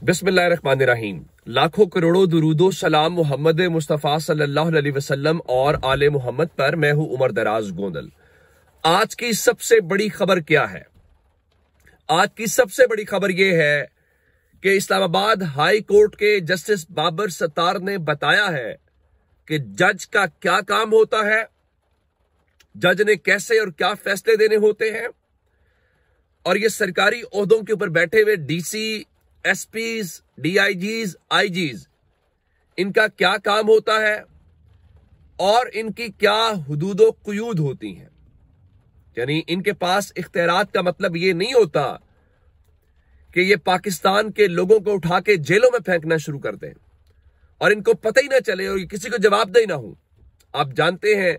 बिस्मिल्लाहिर्रहमानिर्रहीम। लाखों करोड़ों दुरूदो सलाम मोहम्मद मुस्तफ़ा सल्लल्लाहु अलैहि वसल्लम और आले मोहम्मद पर। मैं हूं उमर दराज गोंदल। आज की सबसे बड़ी खबर क्या है? आज की सबसे बड़ी खबर यह है कि इस्लामाबाद हाई कोर्ट के जस्टिस बाबर सत्तार ने बताया है कि जज का क्या काम होता है, जज ने कैसे और क्या फैसले देने होते हैं, और ये सरकारी ओहदों के ऊपर बैठे हुए डीसी, एसपीज, डीआईजीज, आईजीज, इनका क्या काम होता है और इनकी क्या हुदूदो कुयूद होती हैं। यानी इनके पास इख्तियारात का मतलब ये नहीं होता कि ये पाकिस्तान के लोगों को उठा के जेलों में फेंकना शुरू कर दें और इनको पता ही ना चले और किसी को जवाबदेही ना हो। आप जानते हैं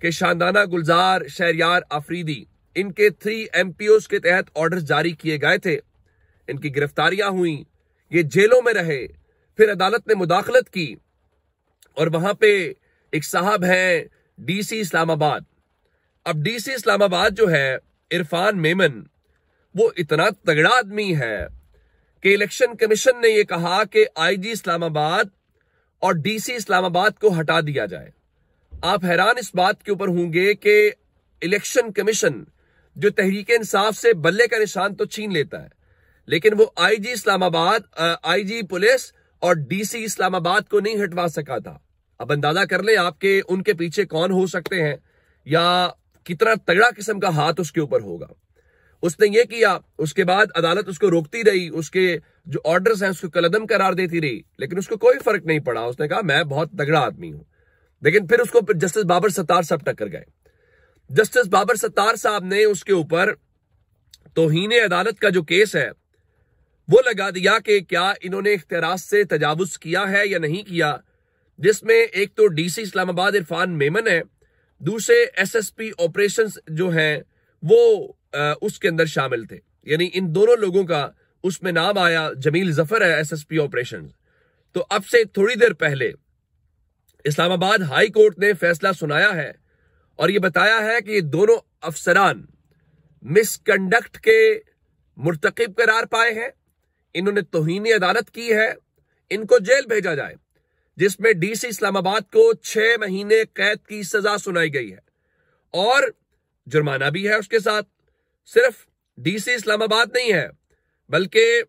कि शानदाना गुलजार, शहरयार आफरीदी, इनके 3 MPOs के तहत ऑर्डर जारी किए गए थे। इनकी गिरफ्तारियां हुई, ये जेलों में रहे, फिर अदालत ने मुदाखलत की और वहां पे एक साहब हैं डीसी इस्लामाबाद। अब डीसी इस्लामाबाद जो है इरफान मेमन, वो इतना तगड़ा आदमी है कि इलेक्शन कमीशन ने यह कहा कि आईजी इस्लामाबाद और डीसी इस्लामाबाद को हटा दिया जाए। आप हैरान इस बात के ऊपर होंगे कि इलेक्शन कमीशन जो तहरीक इंसाफ से बल्ले का निशान तो छीन लेता है, लेकिन वो आईजी इस्लामाबाद, आईजी पुलिस और डीसी इस्लामाबाद को नहीं हटवा सका था। अब अंदाजा कर लें आपके उनके पीछे कौन हो सकते हैं या कितना तगड़ा किस्म का हाथ उसके ऊपर होगा। उसने ये किया, उसके बाद अदालत उसको रोकती रही, उसके जो ऑर्डर्स हैं उसको कलअदम करार देती रही, लेकिन उसको कोई फर्क नहीं पड़ा। उसने कहा मैं बहुत तगड़ा आदमी हूं। लेकिन फिर उसको जस्टिस बाबर सत्तार साहब टक्कर गए। जस्टिस बाबर सत्तार साहब ने उसके ऊपर तौहीन अदालत का जो केस है वो लगा दिया कि क्या इन्होंने इख्तियारात से तजावुज किया है या नहीं किया, जिसमें एक तो डीसी इस्लामाबाद इरफान मेमन है, दूसरे एसएसपी ऑपरेशंस जो हैं वो उसके अंदर शामिल थे। यानी इन दोनों लोगों का उसमें नाम आया। जमील जफर है एसएसपी ऑपरेशंस। तो अब से थोड़ी देर पहले इस्लामाबाद हाई कोर्ट ने फैसला सुनाया है और यह बताया है कि ये दोनों अफसरान मिसकंडक्ट के मुर्तकिब करार पाए हैं, इन्होंने तौहीन अदालत की है, इनको जेल भेजा जाए, जिसमें डीसी इस्लामाबाद को 6 महीने कैद की सजा सुनाई गई है और जुर्माना भी है उसके साथ। सिर्फ डीसी इस्लामाबाद नहीं है, बल्कि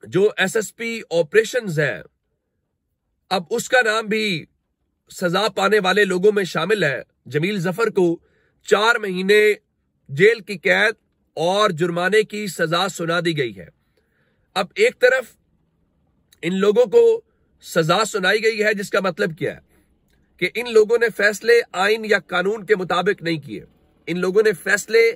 जो एसएसपी ऑपरेशंस है, अब उसका नाम भी सजा पाने वाले लोगों में शामिल है। जमील जफर को 4 महीने जेल की कैद और जुर्माने की सजा सुना दी गई है। अब एक तरफ इन लोगों को सजा सुनाई गई है, जिसका मतलब क्या है कि इन लोगों ने फैसले आइन या कानून के मुताबिक नहीं किए। इन लोगों ने फैसले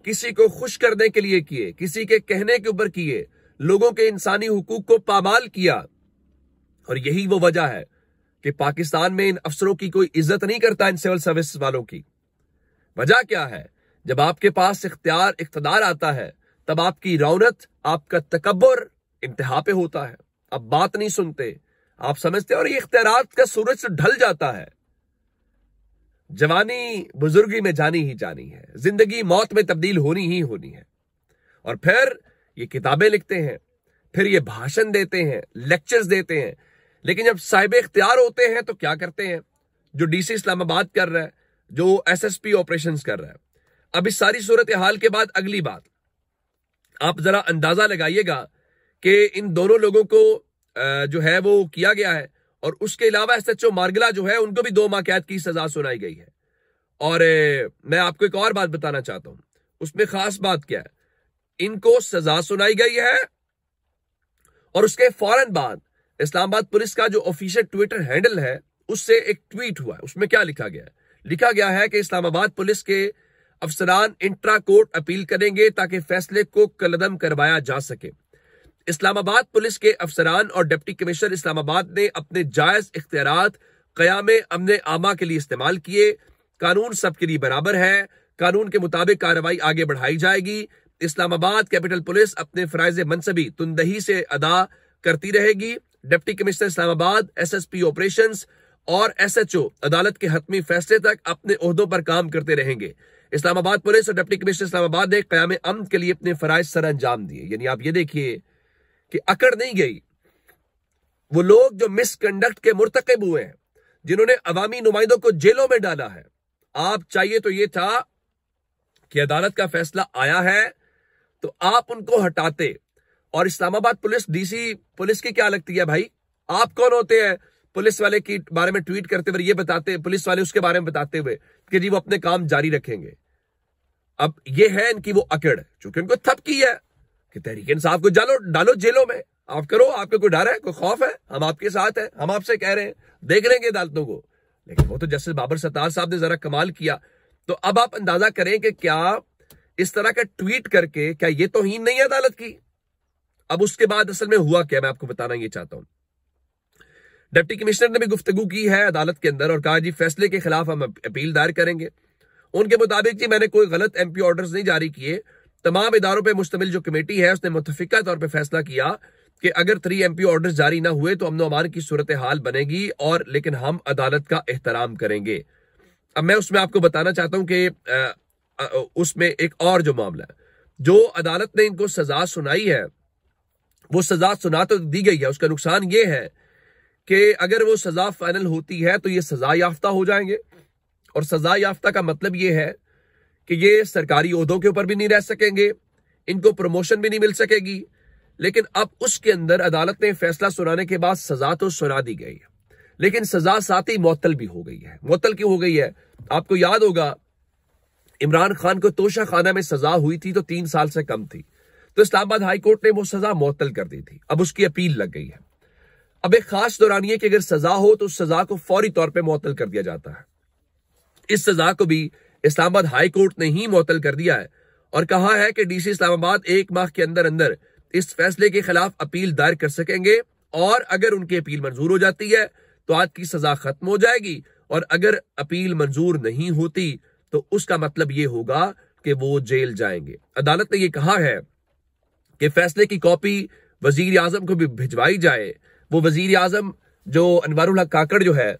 किसी को खुश करने के लिए किए, किसी के कहने के ऊपर किए, लोगों के इंसानी हुकूक को पामाल किया। और यही वो वजह है कि पाकिस्तान में इन अफसरों की कोई इज्जत नहीं करता, इन सिविल सर्विस वालों की। वजह क्या है? जब आपके पास इख्तियार आता है, तब आपकी रौनक, आपका तकब्बुर इंतहा पे होता है। अब बात नहीं सुनते, आप समझते और ये इख्तियारात का सूरज से ढल जाता है। जवानी बुजुर्गी में जानी ही जानी है, जिंदगी मौत में तब्दील होनी ही होनी है। और फिर ये किताबें लिखते हैं, फिर ये भाषण देते हैं, लेक्चर्स देते हैं, लेकिन जब साहिब इख्तियार होते हैं तो क्या करते हैं? जो डीसी इस्लामाबाद कर रहा है, जो एसएसपी ऑपरेशंस कर रहा है। अब इस सारी सूरत हाल के बाद अगली बात आप जरा अंदाजा लगाइएगा कि इन दोनों लोगों को जो है वो किया गया है, और उसके अलावा एसएचओ मार्गला जो है उनको भी 2 माह कैद की सजा सुनाई गई है। और मैं आपको एक और बात बताना चाहता हूं, उसमें खास बात क्या है, इनको सजा सुनाई गई है और उसके फौरन बाद इस्लामाबाद पुलिस का जो ऑफिशियल ट्विटर हैंडल है उससे एक ट्वीट हुआ है। उसमें क्या लिखा गया है? लिखा गया है कि इस्लामाबाद पुलिस के अफसरान इंट्रा कोर्ट अपील करेंगे ताकि फैसले को कलअदम करवाया जा सके। इस्लामाबाद पुलिस के अफसरान और डिप्टी कमिश्नर इस्लामाबाद ने अपने जायज इख्तियारात क़याम अमन आमा के लिए इस्तेमाल किए। कानून सबके लिए बराबर है, कानून के मुताबिक कार्रवाई आगे बढ़ाई जाएगी। इस्लामाबाद कैपिटल पुलिस अपने फराइज मनसबी तुंदही से अदा करती रहेगी। Deputy commissioner Islamabad, SSP operations और एसएचओ अदालत के हतमी फैसले तक अपने ओहदों पर काम करते रहेंगे। इस्लामाबाद पुलिस और डिप्टी कमिश्नर इस्लामाबाद ने क़याम अमन के लिए अपने फराइज सर अंजाम दिए। यानी आप ये देखिए कि अकड़ नहीं गई। वो लोग जो मिसकंडक्ट के मुर्तकिब हुए हैं, जिन्होंने अवामी नुमाइंदों को जेलों में डाला है, आप चाहिए तो ये था कि अदालत का फैसला आया है तो आप उनको हटाते। और इस्लामाबाद पुलिस, डीसी पुलिस की क्या लगती है भाई? आप कौन होते हैं पुलिस वाले के बारे में ट्वीट करते हुए ये बताते, पुलिस वाले उसके बारे में बताते हुए कि जी वो अपने काम जारी रखेंगे? अब ये है इनकी वो अकड़, चूंकि उनको थप की है कि तहरीक इंसाफ को डालो जेलों में, आप करो, आपको कोई डर है, कोई खौफ है? हम आपके साथ हैं, हम आपसे कह रहे हैं, देख लेंगे अदालतों को। लेकिन वो तो जस्टिस बाबर सत्तार साहब ने जरा कमाल किया। तो अब आप अंदाजा करें कि क्या इस तरह का ट्वीट करके क्या ये तौहीन नहीं है अदालत की? अब उसके बाद असल में हुआ क्या, मैं आपको बताना ये चाहता हूं। डिप्टी कमिश्नर ने भी गुफ्तगू की है अदालत के अंदर और कहा जी फैसले के खिलाफ हम अपील दायर करेंगे। उनके मुताबिक जी मैंने कोई गलत एमपी ऑर्डर्स नहीं जारी किए। तमाम इदारों पर मुश्तमिल जो कमेटी है उसने मुतफिका तौर पर फैसला किया कि अगर 3 एमपी ऑर्डर्स जारी ना हुए तो अमन अमान की सूरत हाल बनेगी, और लेकिन हम अदालत का एहतराम करेंगे। अब मैं उसमें आपको बताना चाहता हूं कि उसमें एक और जो मामला है, जो अदालत ने इनको सजा सुनाई है, वो सजा सुना तो दी गई है, उसका नुकसान ये है कि अगर वो सजा फाइनल होती है तो ये सजा याफ्ता हो जाएंगे। और सजा याफ्ता का मतलब ये है कि ये सरकारी ओहदों के ऊपर भी नहीं रह सकेंगे, इनको प्रमोशन भी नहीं मिल सकेगी। लेकिन अब उसके अंदर अदालत ने फैसला सुनाने के बाद सजा तो सुना दी गई है, लेकिन सजा साथ ही मुअत्तल भी हो गई है। मुअत्तल क्यों हो गई है? आपको याद होगा इमरान खान को तोशा खाना में सजा हुई थी तो 3 साल से कम थी, तो इस्लामाबाद हाई कोर्ट ने वो सजा मुअत्तल कर दी थी। अब उसकी अपील लग गई है। अब एक खास दौरानिए कि अगर सजा हो तो उस सजा को फौरी तौर पर मुअत्तल कर दिया जाता है। इस सजा को भी इस्लामाबाद हाई कोर्ट ने ही मुअत्तल कर दिया है और कहा है कि डीसी इस्लामाबाद 1 माह के अंदर अंदर इस फैसले के खिलाफ अपील दायर कर सकेंगे, और अगर उनकी अपील मंजूर हो जाती है तो आज की सजा खत्म हो जाएगी, और अगर अपील मंजूर नहीं होती तो उसका मतलब यह होगा कि वो जेल जाएंगे। अदालत ने यह कहा है कि फैसले की कॉपी वजीर आजम को भी भिजवाई जाए। वो वजीर आजम जो अनवारुल हक काकड़ जो है,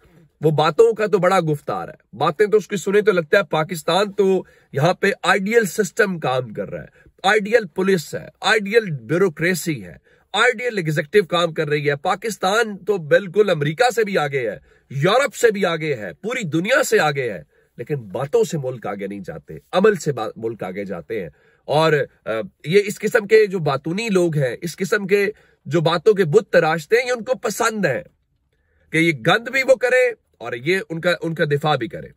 वो बातों का तो बड़ा गुफ्तार है, बातें तो उसकी सुने तो लगता है पाकिस्तान तो यहां पे आइडियल सिस्टम काम कर रहा है, आइडियल पुलिस है, आइडियल ब्यूरोक्रेसी है, आइडियल एग्जीक्यूटिव काम कर रही है। पाकिस्तान तो बिल्कुल अमेरिका से भी आगे है, यूरोप से भी आगे है, पूरी दुनिया से आगे है। लेकिन बातों से मुल्क आगे नहीं जाते, अमल से मुल्क आगे जाते हैं। और ये इस किस्म के जो बातूनी लोग हैं, इस किस्म के जो बातों के बुत तराशते हैं, ये उनको पसंद है कि ये गंद भी वो करे और ये उनका दिफा भी करे।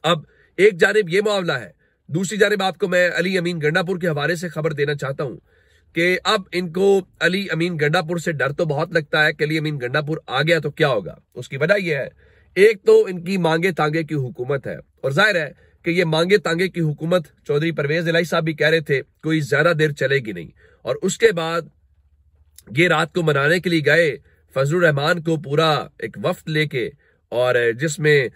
अब एक जानिब ये मामला है, दूसरी जानिब आपको मैं अली अमीन गंडापुर के हवाले से खबर देना चाहता हूं कि अब इनको अली अमीन गंडापुर से डर तो बहुत लगता है कि अली अमीन गंडापुर आ गया तो क्या होगा। उसकी वजह यह है, एक तो इनकी मांगे तांगे की हुकूमत है, और जाहिर है कि ये मांगे तांगे की हुकूमत चौधरी परवेज इलाही साहब भी कह रहे थे कोई ज्यादा देर चलेगी नहीं। और उसके बाद ये रात को मनाने के लिए गए फजलुर रहमान को पूरा एक वफ्द लेके, और जिसमें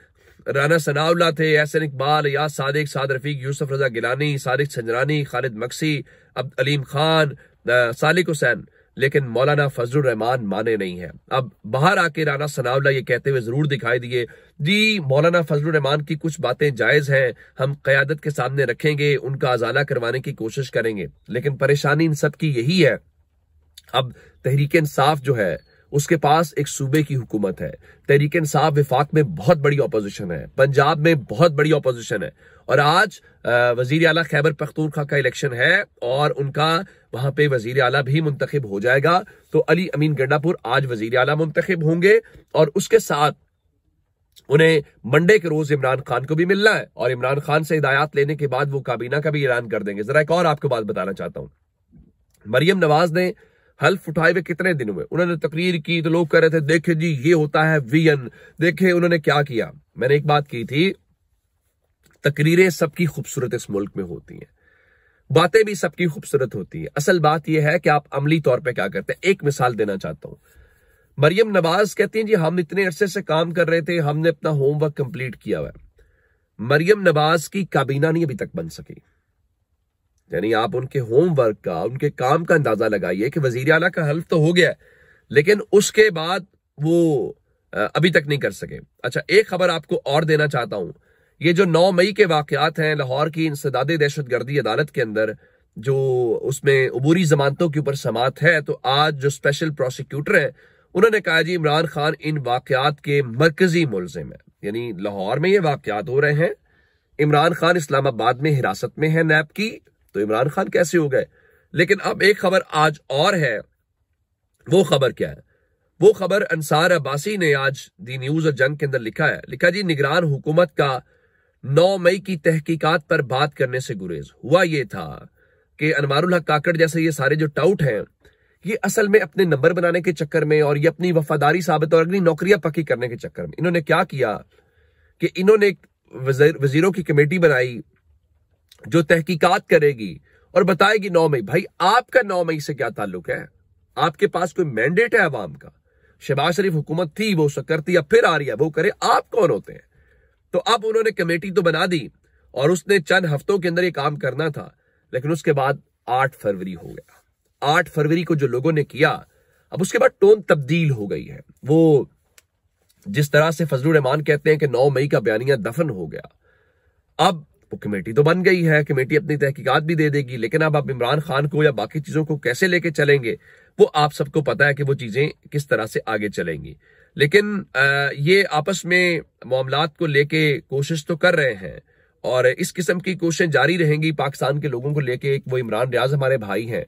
राना सनाउल्लाह थे, एहसन इकबाल, याद सादिक, साद रफीक, यूसुफ रजा गिलानी, सादिक संजरानी, खालिद मक्सी, अब अलीम खान, सालिक हुसैन। लेकिन मौलाना फजलुर रहमान माने नहीं है। अब बाहर आके राना सनाउल्लाह ये कहते हुए जरूर दिखाई दिए, जी मौलाना फजलुर रहमान की कुछ बातें जायज हैं, हम क़यादत के सामने रखेंगे, उनका अजाला करवाने की कोशिश करेंगे। लेकिन परेशानी इन सब की यही है, अब तहरीक इंसाफ जो है उसके पास एक सूबे की हुकूमत है। तहरीक इंसाफ विफाक में बहुत बड़ी ऑपोजिशन है, पंजाब में बहुत बड़ी ऑपोजिशन है, और आज वजीर आला खैबर पख्तूनख्वा का इलेक्शन है और उनका वहां पे वजीर आला भी मुंतखब हो जाएगा। तो अली अमीन गंडापुर आज वजीर आला मुंतखब होंगे, और उसके साथ उन्हें मंडे के रोज इमरान खान को भी मिलना है, और इमरान खान से हिदायत लेने के बाद वो काबीना का भी ऐलान कर देंगे। जरा एक और आपको बात बताना चाहता हूं, मरियम नवाज ने हल्फ उठाए हुए कितने दिन हुए, उन्होंने तकरीर की तो लोग कह रहे थे देखे जी ये होता है वियन, देखे उन्होंने क्या किया। मैंने एक बात की थी, तकरीरें सबकी खूबसूरत इस मुल्क में होती हैं, बातें भी सबकी खूबसूरत होती है, असल बात यह है कि आप अमली तौर पे क्या करते हैं। एक मिसाल देना चाहता हूं, मरियम नवाज कहती हैं जी हम इतने अरसे से काम कर रहे थे, हमने अपना होमवर्क कंप्लीट किया हुआ है। मरियम नवाज की काबीना नहीं अभी तक बन सकी। यानी आप उनके होमवर्क का, उनके काम का अंदाजा लगाइए कि वजीर आला का हल्फ तो हो गया, लेकिन उसके बाद वो अभी तक नहीं कर सके। अच्छा, एक खबर आपको और देना चाहता हूं, ये जो 9 मई के वाकयात हैं लाहौर की इंसदादे दहशतगर्दी अदालत के अंदर, जो उसमें अबूरी जमानतों के ऊपर समात है, तो आज जो स्पेशल प्रोसिक्यूटर है उन्होंने कहा जी इमरान खान इन वाकयात के मरकजी मुलजिम है। यानी लाहौर में ये वाकयात हो रहे हैं, इमरान खान इस्लामाबाद में हिरासत में है नैब की, तो इमरान खान कैसे हो गए। लेकिन अब एक खबर आज और है, वो खबर क्या है? वो खबर अंसार अब्बासी ने आज दी न्यूज और जंग के अंदर लिखा जी निगरान हुकूमत का 9 मई की तहकीकात पर बात करने से गुरेज। हुआ ये था कि अनवारुल हक काकड़ जैसे ये सारे जो टाउट हैं, ये असल में अपने नंबर बनाने के चक्कर में और ये अपनी वफादारी साबित और अपनी नौकरियां पक्की करने के चक्कर में इन्होंने क्या किया कि इन्होंने एक वजीरों की कमेटी बनाई जो तहकीकात करेगी और बताएगी 9 मई। भाई आपका 9 मई से क्या ताल्लुक है? आपके पास कोई मैंडेट है अवाम का? शहबाज शरीफ हुकूमत थी, वो करती, अब फिर आ रही है, वो करे। आप कौन होते हैं? तो अब उन्होंने कमेटी तो बना दी और उसने चंद हफ्तों के अंदर ये काम करना था, लेकिन उसके बाद 8 फरवरी हो गया। 8 फरवरी को जो लोगों ने किया, अब उसके बाद टोन तब्दील हो गई है। वो जिस तरह से फजलुर रहमान कहते हैं कि 9 मई का बयानिया दफन हो गया, अब वो कमेटी तो बन गई है, कमेटी अपनी तहकीकात भी दे देगी, लेकिन अब आप इमरान खान को या बाकी चीजों को कैसे लेके चलेंगे वो आप सबको पता है कि वो चीजें किस तरह से आगे चलेंगी। लेकिन ये आपस में मामलात को लेके कोशिश तो कर रहे हैं और इस किस्म की कोशिशें जारी रहेंगी पाकिस्तान के लोगों को लेके। एक वो इमरान रियाज हमारे भाई हैं,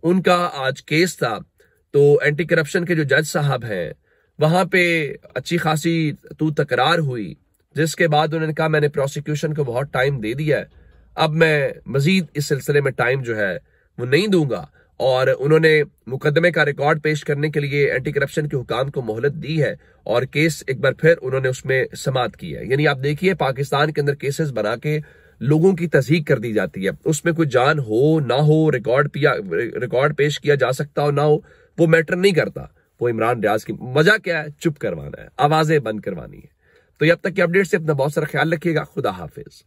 उनका आज केस था, तो एंटी करप्शन के जो जज साहब हैं वहां पे अच्छी खासी तकरार हुई, जिसके बाद उन्होंने कहा मैंने प्रोसिक्यूशन को बहुत टाइम दे दिया है, अब मैं मजीद इस सिलसिले में टाइम जो है वो नहीं दूंगा। और उन्होंने मुकदमे का रिकॉर्ड पेश करने के लिए एंटी करप्शन के हुकाम को मोहलत दी है और केस एक बार फिर उन्होंने उसमें समात की है। यानी आप देखिए पाकिस्तान के अंदर केसेस बना के लोगों की तस्दीक कर दी जाती है, उसमें कोई जान हो ना हो, रिकॉर्ड पेश किया जा सकता हो ना हो, वो मैटर नहीं करता। वो इमरान रियाज की मजा क्या है? चुप करवाना है, आवाजें बंद करवानी है। तो अब तक की अपडेट से अपना बहुत सारा ख्याल रखिएगा। खुदा हाफिज।